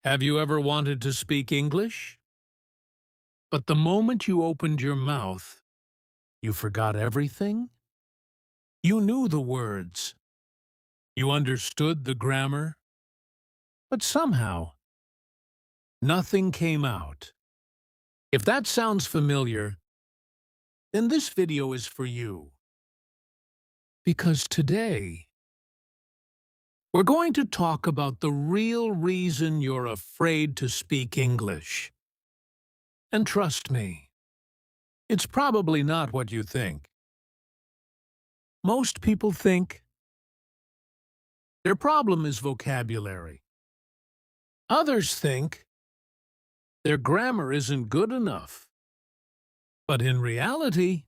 Have you ever wanted to speak English? But the moment you opened your mouth, you forgot everything? You knew the words. You understood the grammar. But somehow, nothing came out. If that sounds familiar, then this video is for you. Because today, we're going to talk about the real reason you're afraid to speak English. And trust me, it's probably not what you think. Most people think their problem is vocabulary. Others think their grammar isn't good enough. But in reality,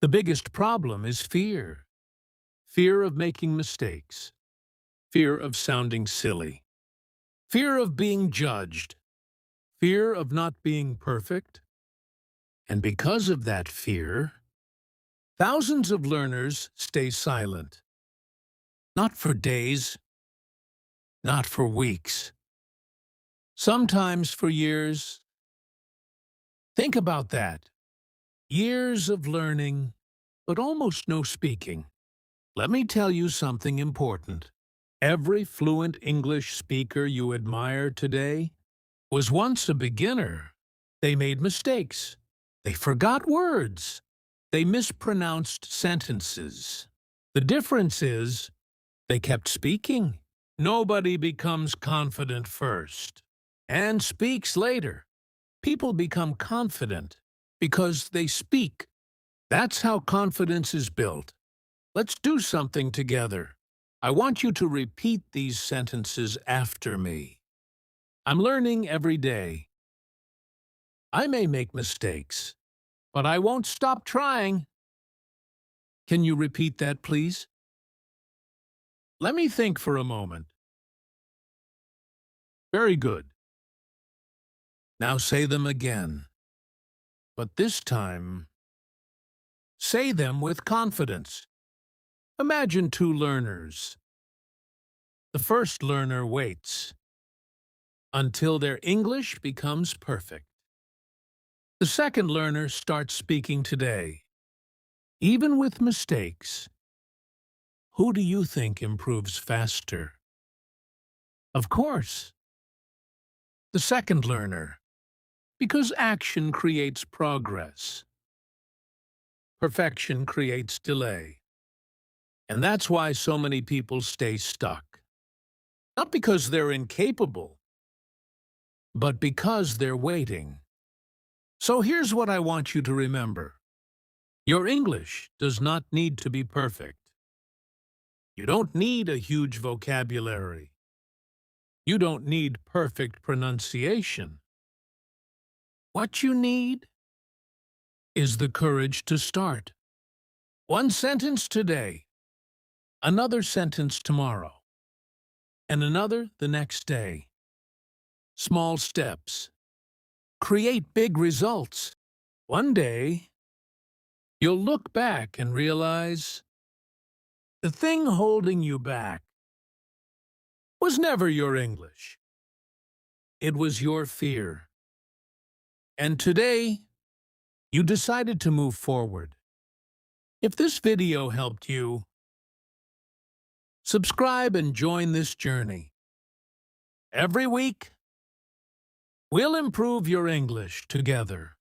the biggest problem is fear. Fear of making mistakes. Fear of sounding silly. Fear of being judged. Fear of not being perfect. And because of that fear, thousands of learners stay silent. Not for days, not for weeks, sometimes for years. Think about that. Years of learning, but almost no speaking. Let me tell you something important. Every fluent English speaker you admire today was once a beginner. They made mistakes. They forgot words. They mispronounced sentences. The difference is, they kept speaking. Nobody becomes confident first and speaks later. People become confident because they speak. That's how confidence is built. Let's do something together. I want you to repeat these sentences after me. I'm learning every day. I may make mistakes, but I won't stop trying. Can you repeat that, please? Let me think for a moment. Very good. Now say them again. But this time, say them with confidence. Imagine two learners. The first learner waits until their English becomes perfect. The second learner starts speaking today. Even with mistakes, who do you think improves faster? Of course, the second learner, because action creates progress. Perfection creates delay. And that's why so many people stay stuck. Not because they're incapable, but because they're waiting. So here's what I want you to remember. Your English does not need to be perfect. You don't need a huge vocabulary. You don't need perfect pronunciation. What you need is the courage to start. One sentence today, another sentence tomorrow, and another the next day. Small steps create big results. One day, you'll look back and realize the thing holding you back was never your English. It was your fear. And today, you decided to move forward. If this video helped you, subscribe and join this journey. Every week, we'll improve your English together.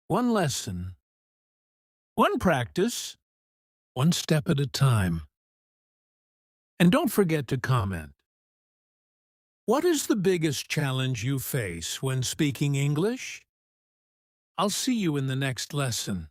One lesson, one practice, one step at a time. And don't forget to comment. What is the biggest challenge you face when speaking English? I'll see you in the next lesson.